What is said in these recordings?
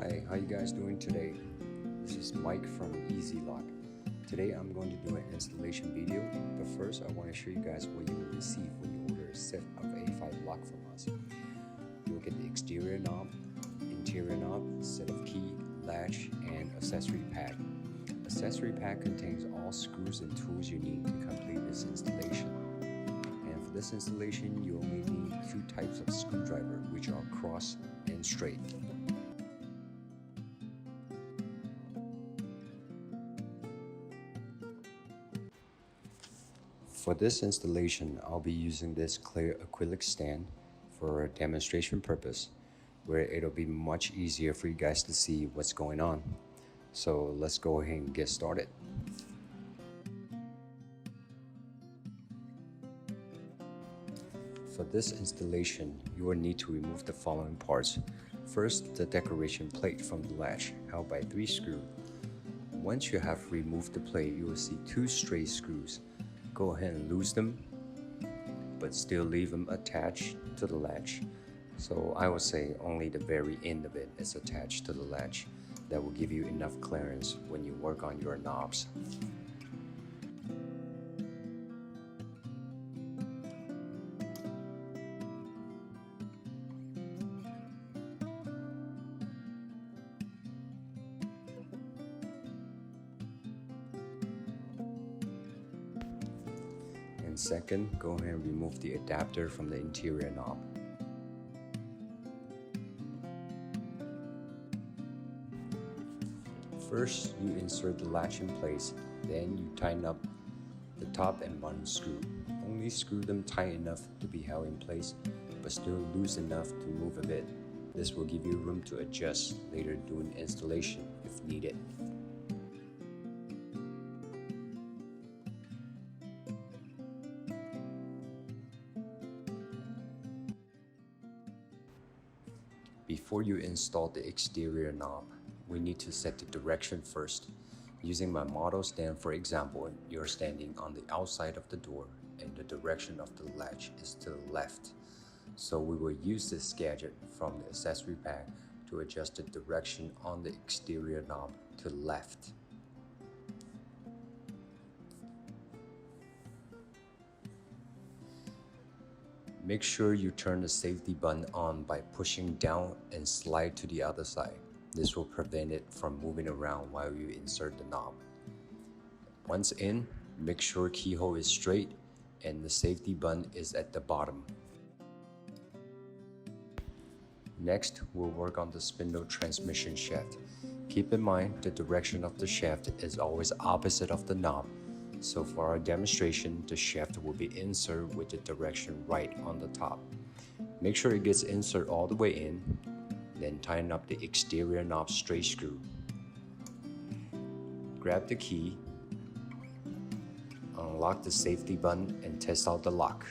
Hi, how you guys doing today? This is Mike from EASILOK. Today I'm going to do an installation video, but first I want to show you guys what you will receive when you order a set of A5 lock from us. You will get the exterior knob, interior knob, set of key, latch, and accessory pack. Accessory pack contains all screws and tools you need to complete this installation. And for this installation, you only need two types of screwdriver, which are cross and straight. For this installation, I'll be using this clear acrylic stand for a demonstration purpose, where it'll be much easier for you guys to see what's going on. So let's go ahead and get started. For this installation, you will need to remove the following parts. First, the decoration plate from the latch, held by 3 screws. Once you have removed the plate, you will see 2 straight screws. Go ahead and lose them, but still leave them attached to the latch. So I would say only the very end of it is attached to the latch. That will give you enough clearance when you work on your knobs. And second, go ahead and remove the adapter from the interior knob. First, you insert the latch in place, then you tighten up the top and bottom screw. Only screw them tight enough to be held in place, but still loose enough to move a bit. This will give you room to adjust later during installation if needed. Before you install the exterior knob, we need to set the direction first. Using my model stand for example, you're standing on the outside of the door and the direction of the latch is to the left. So we will use this gadget from the accessory pack to adjust the direction on the exterior knob to the left. Make sure you turn the safety button on by pushing down and slide to the other side. This will prevent it from moving around while you insert the knob. Once in, make sure keyhole is straight and the safety button is at the bottom. Next, we'll work on the spindle transmission shaft. Keep in mind the direction of the shaft is always opposite of the knob. So for our demonstration, the shaft will be inserted with the direction right on the top. Make sure it gets inserted all the way in, then tighten up the exterior knob straight screw. Grab the key, unlock the safety button and test out the lock.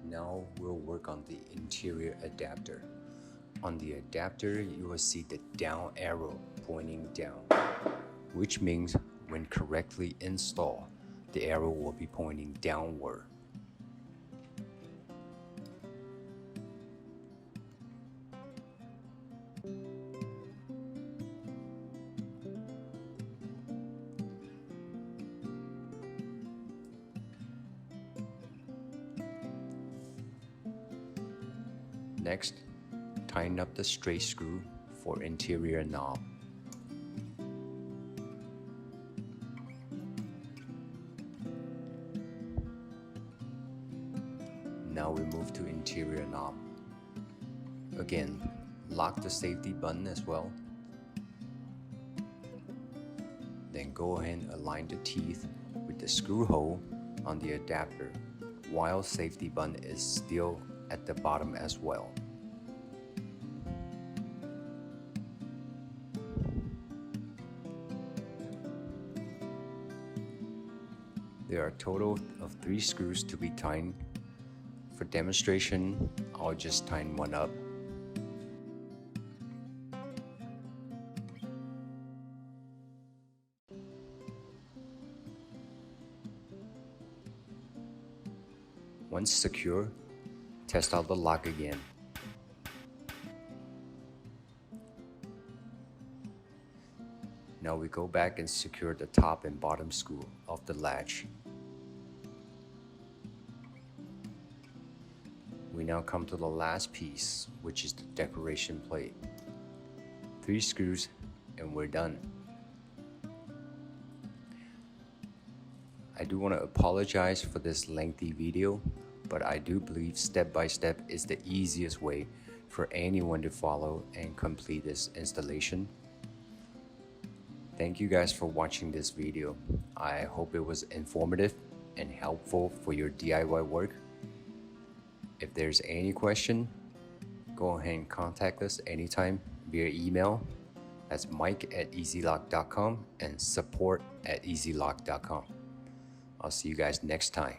Now we'll work on the interior adapter. On the adapter, you will see the down arrow pointing down, which means when correctly installed, the arrow will be pointing downward. Next, tighten up the straight screw for interior knob. Now we move to interior knob. Again, lock the safety button as well. Then go ahead and align the teeth with the screw hole on the adapter, while safety button is still at the bottom as well. There are a total of 3 screws to be tightened. For demonstration, I'll just tighten one up. Once secure, test out the lock again. Now we go back and secure the top and bottom screw of the latch. We now come to the last piece, which is the decoration plate. 3 screws and we're done. I do want to apologize for this lengthy video, but I do believe step by step is the easiest way for anyone to follow and complete this installation. Thank you guys for watching this video. I hope it was informative and helpful for your DIY work. If there's any question, go ahead and contact us anytime via email. That's mike@easilok.com and support@easilok.com. I'll see you guys next time.